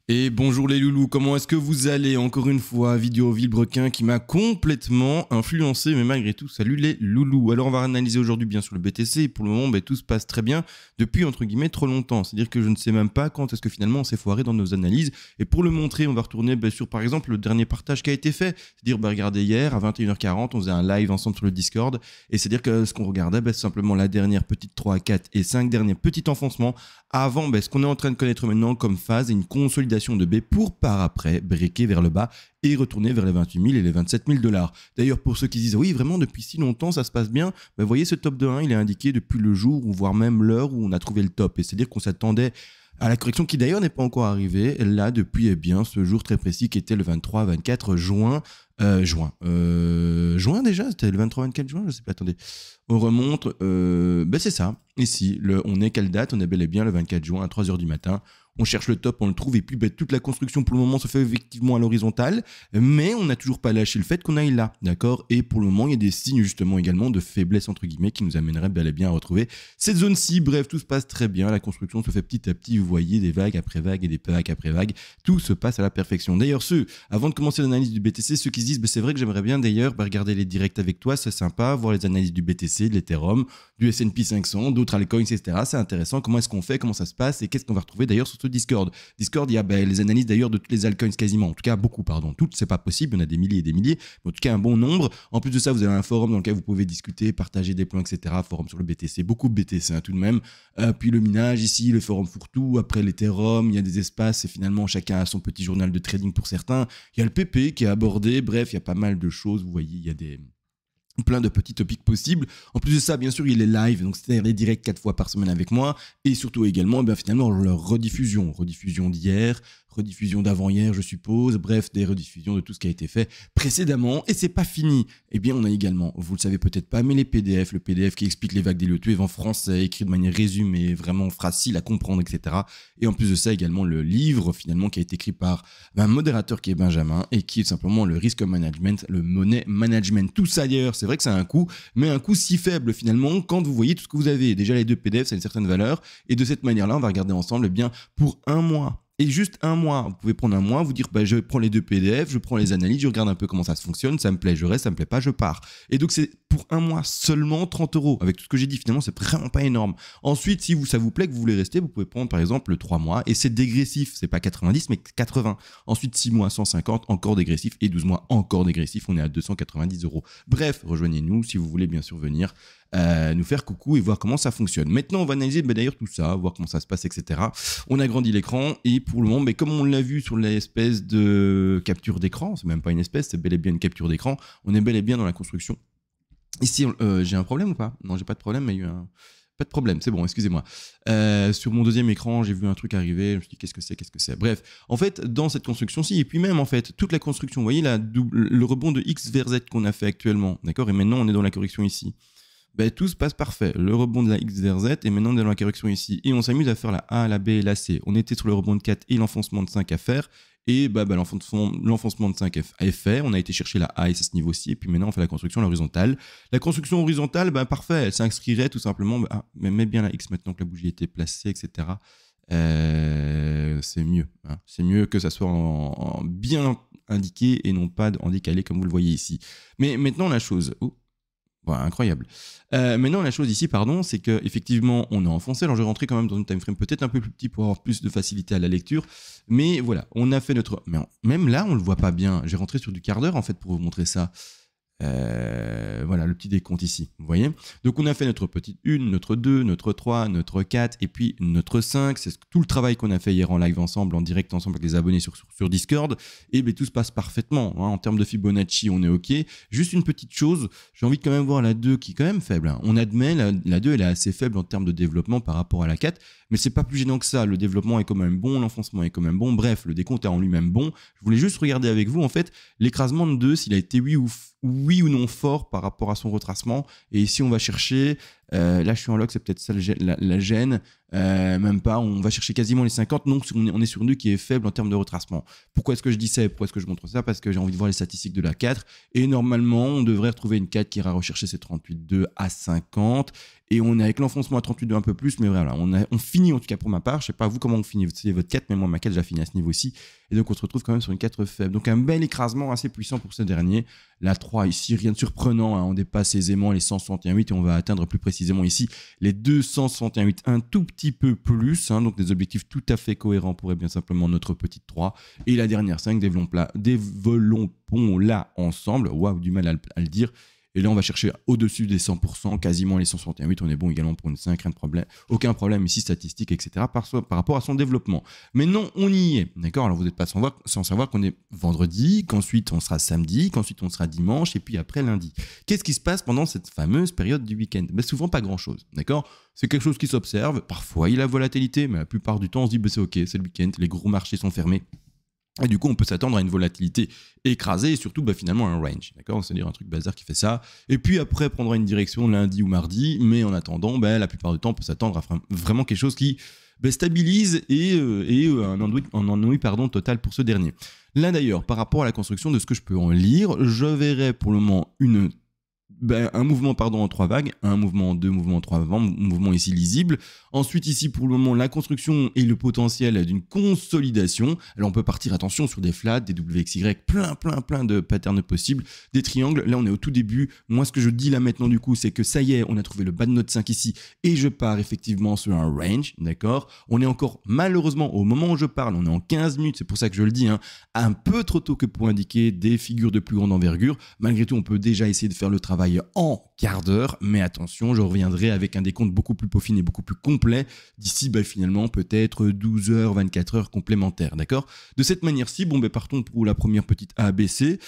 Et bonjour les loulous, comment est-ce que vous allez? Encore une fois, vidéo Villebrequin qui m'a complètement influencé, mais malgré tout, salut les loulous. Alors on va analyser aujourd'hui bien sûr le BTC, et pour le moment, tout se passe très bien depuis entre guillemets trop longtemps. C'est-à-dire que je ne sais même pas quand est-ce que finalement on s'est foiré dans nos analyses. Et pour le montrer, on va retourner sur par exemple le dernier partage qui a été fait. C'est-à-dire, regardez, hier à 21h40, on faisait un live ensemble sur le Discord, et c'est-à-dire que ce qu'on regardait, c'est simplement la dernière petite 3, 4 et 5 derniers petits enfoncements avant ce qu'on est en train de connaître maintenant comme phase et une consolidation de B pour par après briquer vers le bas et retourner vers les 28 000 et les 27 000 $. D'ailleurs, pour ceux qui disent oui, vraiment depuis si longtemps ça se passe bien, vous voyez ce top de 1, il est indiqué depuis le jour ou voire même l'heure où on a trouvé le top. Et c'est-à-dire qu'on s'attendait à la correction qui d'ailleurs n'est pas encore arrivée là depuis ce jour très précis qui était le 23-24 juin. Juin déjà, c'était le 23-24 juin, je sais pas, attendez. On remonte, c'est ça. Ici, on est quelle date? On est bel et bien le 24 juin à 3h du matin. On cherche le top, on le trouve, et puis toute la construction pour le moment se fait effectivement à l'horizontale, mais on n'a toujours pas lâché le fait qu'on aille là, d'accord? Et pour le moment, il y a des signes justement également de faiblesse entre guillemets qui nous amèneraient bel et bien à retrouver cette zone-ci. Bref, tout se passe très bien, la construction se fait petit à petit, vous voyez, des vagues après vagues et des vagues après vagues, tout se passe à la perfection. D'ailleurs, avant de commencer l'analyse du BTC, ceux qui se disent, c'est vrai que j'aimerais bien d'ailleurs regarder les directs avec toi, c'est sympa, voir les analyses du BTC, de l'Ethereum, du S&P 500, d'autres altcoins, etc. C'est intéressant, comment est-ce qu'on fait, comment ça se passe et qu'est-ce qu'on va retrouver d'ailleurs sur ce Discord. Discord, il y a les analyses d'ailleurs de toutes les altcoins quasiment, en tout cas beaucoup, pardon. Toutes, c'est pas possible, il y en a des milliers et des milliers, mais en tout cas un bon nombre. En plus de ça, vous avez un forum dans lequel vous pouvez discuter, partager des plans, etc. Forum sur le BTC, beaucoup de BTC tout de même. Puis le minage ici, le forum Fourre-tout, après l'Ethereum, il y a des espaces et finalement chacun a son petit journal de trading pour certains. Il y a le PP qui est abordé, bref, il y a pas mal de choses, vous voyez, il y a plein de petits topics possibles. En plus de ça, bien sûr, il est live, donc c'est-à-dire les directs 4 fois par semaine avec moi, et surtout également, finalement, leur rediffusion d'hier, rediffusion d'avant-hier, je suppose, bref, des rediffusions de tout ce qui a été fait précédemment, et c'est pas fini. Eh bien, on a également, vous le savez peut-être pas, mais les PDF, le PDF qui explique les vagues d'Heliotuev en français, écrit de manière résumée, vraiment facile à comprendre, etc. Et en plus de ça, également le livre, finalement, qui a été écrit par un modérateur qui est Benjamin, et qui est simplement le risk management, le money management. Tout ça d'ailleurs, c'est vrai que c'est un coût, mais un coût si faible finalement, quand vous voyez tout ce que vous avez. Déjà, les deux PDF, ça a une certaine valeur, et de cette manière-là, on va regarder ensemble, pour un mois. Et juste un mois, vous pouvez prendre un mois, vous dire je prends les deux PDF, je prends les analyses, je regarde un peu comment ça fonctionne, ça me plaît, je reste, ça me plaît pas, je pars. Et donc c'est pour un mois seulement 30 €. Avec tout ce que j'ai dit, finalement, c'est vraiment pas énorme. Ensuite, si ça vous plaît, que vous voulez rester, vous pouvez prendre par exemple le 3 mois, et c'est dégressif, c'est pas 90 mais 80. Ensuite 6 mois 150, encore dégressif, et 12 mois encore dégressif, on est à 290 €. Bref, rejoignez-nous si vous voulez bien sûr venir nous faire coucou et voir comment ça fonctionne. Maintenant, on va analyser d'ailleurs tout ça, voir comment ça se passe, etc. On agrandit l'écran et pour le moment, comme on l'a vu sur l'espèce de capture d'écran, c'est même pas une espèce, c'est bel et bien une capture d'écran, on est bel et bien dans la construction. Ici, j'ai un problème ou pas? Non, j'ai pas de problème, mais il y a eu un... Pas de problème, c'est bon, excusez-moi. Sur mon deuxième écran, j'ai vu un truc arriver, je me suis dit qu'est-ce que c'est. Bref, en fait, dans cette construction-ci, et puis même en fait, toute la construction, vous voyez le rebond de X vers Z qu'on a fait actuellement, d'accord? Et maintenant, on est dans la correction ici. Tout se passe parfait. Le rebond de la X vers Z et maintenant on est dans la correction ici. Et on s'amuse à faire la A, la B et la C. On était sur le rebond de 4 et l'enfoncement de 5 à faire. Et l'enfoncement de 5 est fait. On a été chercher la A et c'est ce niveau-ci. Et puis maintenant on fait la construction à l'horizontale. La construction horizontale, parfait. Elle s'inscrirait tout simplement. Mais mets bien la X maintenant que la bougie était placée, etc. C'est mieux. Hein. C'est mieux que ça soit en bien indiqué et non pas en décalé comme vous le voyez ici. Mais maintenant la chose... incroyable. Maintenant, la chose ici, c'est qu'effectivement, on a enfoncé. Alors, je vais rentrer quand même dans une time frame peut-être un peu plus petit pour avoir plus de facilité à la lecture. Mais voilà, on a fait notre... Mais même là, on le voit pas bien. J'ai rentré sur du quart d'heure, en fait, pour vous montrer ça. Voilà, le petit décompte ici, vous voyez. Donc, on a fait notre petite 1, notre 2, notre 3, notre 4 et puis notre 5. C'est tout le travail qu'on a fait hier en live ensemble, en direct ensemble avec les abonnés sur Discord. Et tout se passe parfaitement. Hein. En termes de Fibonacci, on est OK. Juste une petite chose, j'ai envie de quand même voir la 2 qui est quand même faible. Hein. On admet, la 2, elle est assez faible en termes de développement par rapport à la 4. Mais c'est pas plus gênant que ça. Le développement est quand même bon, l'enfoncement est quand même bon. Bref, le décompte est en lui-même bon. Je voulais juste regarder avec vous, en fait, l'écrasement de 2, s'il a été oui ou non fort par rapport à son retracement. Et ici, on va chercher Là, je suis en log, c'est peut-être ça la gêne. Même pas, on va chercher quasiment les 50. Donc, on est sur une 2 qui est faible en termes de retracement. Pourquoi est-ce que je dis ça et pourquoi est-ce que je montre ça? Parce que j'ai envie de voir les statistiques de la 4. Et normalement, on devrait retrouver une 4 qui ira rechercher ses 38,2 à 50. Et on est avec l'enfoncement à 38,2 un peu plus. Mais voilà, on finit en tout cas pour ma part. Je sais pas vous comment on finit. C'est votre 4, mais moi, ma 4, j'ai fini à ce niveau-ci. Et donc, on se retrouve quand même sur une 4 faible. Donc, un bel écrasement assez puissant pour ce dernier. La 3 ici, rien de surprenant. Hein, on dépasse aisément les 161,8 et on va atteindre plus précisément ici les 261,8. Un tout petit peu plus. Hein, donc, des objectifs tout à fait cohérents pour bien simplement notre petite 3. Et la dernière 5, développons là ensemble. Waouh, du mal à le dire. Et là, on va chercher au-dessus des 100%, quasiment les 161,8. On est bon également pour une 5, rien de problème. Aucun problème ici, statistique, etc. par rapport à son développement. Mais non, on y est. D'accord? Alors, vous n'êtes pas sans savoir qu'on est vendredi, qu'ensuite on sera samedi, qu'ensuite on sera dimanche, et puis après lundi. Qu'est-ce qui se passe pendant cette fameuse période du week-end? Ben, souvent, pas grand-chose. D'accord? C'est quelque chose qui s'observe. Parfois, il y a la volatilité, mais la plupart du temps, on se dit, ben, c'est OK, c'est le week-end, les gros marchés sont fermés. Et du coup, on peut s'attendre à une volatilité écrasée et surtout finalement un range, d'accord? C'est-à-dire un truc bazar qui fait ça. Et puis après, prendra une direction lundi ou mardi. Mais en attendant, la plupart du temps, on peut s'attendre à vraiment quelque chose qui stabilise et un ennui total pour ce dernier. Là d'ailleurs, par rapport à la construction de ce que je peux en lire, je verrai pour le moment un mouvement en 3 vagues, un mouvement en 2, mouvement en 3 vagues, mouvement ici lisible. Ensuite ici pour le moment la construction et le potentiel d'une consolidation. Alors on peut partir attention sur des flats, des WXY, plein de patterns possibles, des triangles. Là on est au tout début. Moi ce que je dis là maintenant du coup c'est que ça y est, on a trouvé le bas de note 5 ici et je pars effectivement sur un range, d'accord? On est encore malheureusement au moment où je parle, on est en 15 minutes, c'est pour ça que je le dis, hein, un peu trop tôt que pour indiquer des figures de plus grande envergure. Malgré tout on peut déjà essayer de faire le travail en quart d'heure, mais attention, je reviendrai avec un décompte beaucoup plus peaufiné, beaucoup plus complet, d'ici finalement peut-être 12 heures, 24 heures complémentaires, d'accord? De cette manière-ci, partons pour la première petite ABC.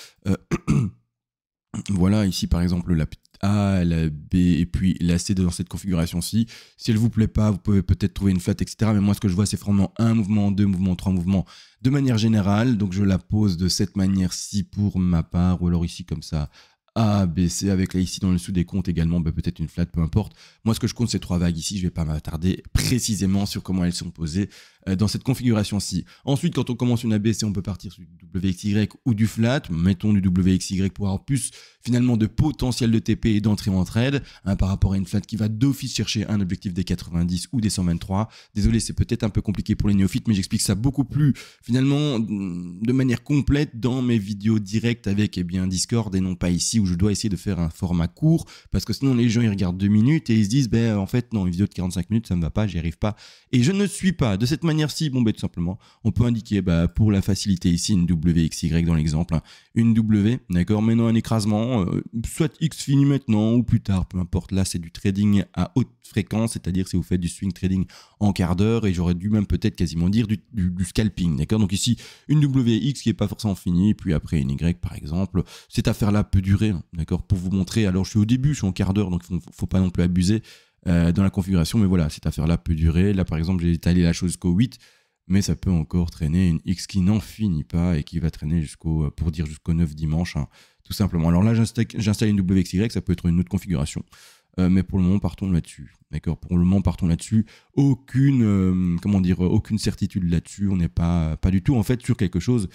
Voilà, ici par exemple la petite A, la B et puis la C dans cette configuration-ci. Si elle vous plaît pas, vous pouvez peut-être trouver une flat, etc. Mais moi ce que je vois c'est vraiment un mouvement, 2 mouvements, 3 mouvements de manière générale. Donc je la pose de cette manière-ci pour ma part, ou alors ici comme ça. A, B, C, avec là ici dans le dessous des comptes également, peut-être une flat, peu importe. Moi, ce que je compte, c'est 3 vagues ici. Je ne vais pas m'attarder précisément sur comment elles sont posées dans cette configuration-ci. Ensuite, quand on commence une ABC, on peut partir sur du WXY ou du flat. Mettons du WXY pour avoir plus finalement de potentiel de TP et d'entrée en trade par rapport à une flat qui va d'office chercher un objectif des 90 ou des 123. Désolé, c'est peut-être un peu compliqué pour les néophytes, mais j'explique ça beaucoup plus finalement de manière complète dans mes vidéos directes avec Discord et non pas ici où je dois essayer de faire un format court parce que sinon les gens ils regardent 2 minutes et ils se disent en fait non, une vidéo de 45 minutes ça me va pas, j'y arrive pas et je ne suis pas. De cette manière-ci, tout simplement, on peut indiquer pour la facilité ici une WXY dans l'exemple, hein, une W, d'accord, mais non un écrasement, soit X fini maintenant ou plus tard, peu importe. Là c'est du trading à haute fréquence, c'est-à-dire si vous faites du swing trading en quart d'heure et j'aurais dû même peut-être quasiment dire du scalping, d'accord. Donc ici une WX qui est pas forcément finie, puis après une Y par exemple. Cette affaire-là peut durer, hein, d'accord, pour vous montrer. Alors je suis au début, je suis en quart d'heure, donc faut pas non plus abuser dans la configuration, mais voilà, cette affaire-là peut durer. Là par exemple j'ai étalé la chose jusqu'au 8, mais ça peut encore traîner une X qui n'en finit pas et qui va traîner jusqu'au 9 dimanche, hein, tout simplement. Alors là j'installe une WXY, ça peut être une autre configuration. Mais pour le moment, partons là-dessus. D'accord. Pour le moment, partons là-dessus. Aucune certitude là-dessus. On n'est pas du tout en fait sur quelque chose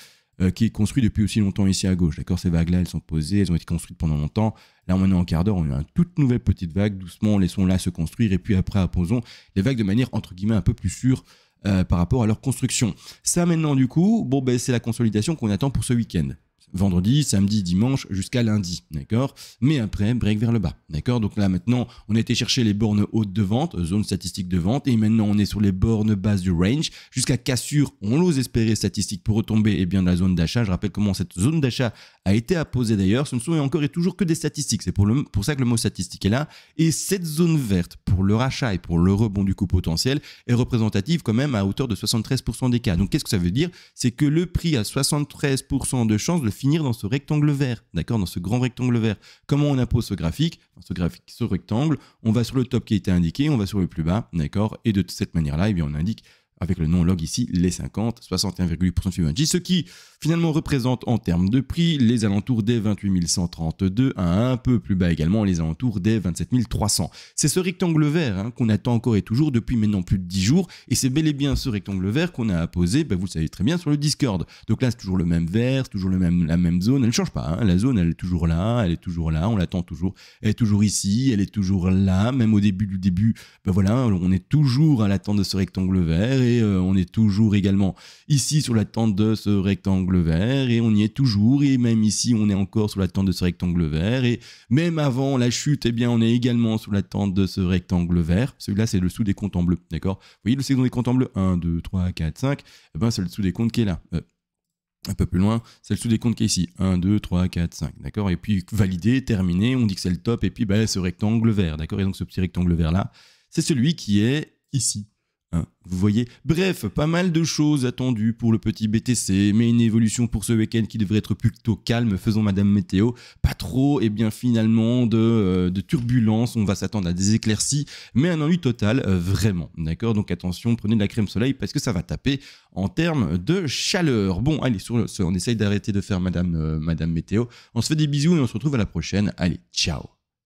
qui est construit depuis aussi longtemps ici à gauche. D'accord. Ces vagues-là, elles sont posées, elles ont été construites pendant longtemps. Là, on est en quart d'heure, on a une toute nouvelle petite vague. Doucement, laissons-la se construire et puis après, apposons les vagues de manière entre guillemets un peu plus sûre par rapport à leur construction. Ça maintenant, du coup, c'est la consolidation qu'on attend pour ce week-end. Vendredi, samedi, dimanche, jusqu'à lundi, d'accord? Mais après, break vers le bas, d'accord? Donc là, maintenant, on a été chercher les bornes hautes de vente, zone statistique de vente, et maintenant, on est sur les bornes basses du range, jusqu'à cassure, on l'ose espérer, statistique pour retomber, dans la zone d'achat. Je rappelle comment cette zone d'achat a été apposée d'ailleurs. Ce ne sont encore et toujours que des statistiques. C'est pour ça que le mot statistique est là. Et cette zone verte, pour le rachat et pour le rebond du coup potentiel, est représentative quand même à hauteur de 73% des cas. Donc, qu'est-ce que ça veut dire? C'est que le prix a 73% de chance de finir dans ce rectangle vert, d'accord, dans ce grand rectangle vert. Comment on impose ce graphique? Ce rectangle, on va sur le top qui a été indiqué, on va sur le plus bas, d'accord, et de cette manière-là, on indique avec le non-log ici, les 50, 61,8% de Fibonacci, ce qui finalement représente en termes de prix les alentours des 28 132 à un peu plus bas également les alentours des 27 300. C'est ce rectangle vert qu'on attend encore et toujours depuis maintenant plus de 10 jours et c'est bel et bien ce rectangle vert qu'on a apposé, vous le savez très bien, sur le Discord. Donc là c'est toujours le même vert, c'est toujours la même zone, elle ne change pas, la zone elle est toujours là, on l'attend toujours, elle est toujours ici, elle est toujours là, même au début du début, voilà, on est toujours à l'attente de ce rectangle vert et on est toujours également ici sur l'attente de ce rectangle vert et on y est toujours et même ici on est encore sur l'attente de ce rectangle vert et même avant la chute, on est également sur l'attente de ce rectangle vert. Celui-là c'est le sous-décompte en bleu, d'accord? Vous voyez le sous-décompte en bleu 1, 2, 3, 4, 5, c'est le sous-décompte qui est là. Un peu plus loin, c'est le sous-décompte qui est ici. 1, 2, 3, 4, 5, d'accord? Et puis validé, terminé, on dit que c'est le top, et puis ce rectangle vert, d'accord? Et donc ce petit rectangle vert-là, c'est celui qui est ici. Vous voyez, bref, pas mal de choses attendues pour le petit BTC, mais une évolution pour ce week-end qui devrait être plutôt calme, faisons Madame Météo, pas trop, finalement de turbulences, on va s'attendre à des éclaircies, mais un ennui total, vraiment, d'accord? Donc attention, prenez de la crème soleil parce que ça va taper en termes de chaleur. Bon, allez, on essaye d'arrêter de faire Madame Météo, on se fait des bisous et on se retrouve à la prochaine, allez, ciao!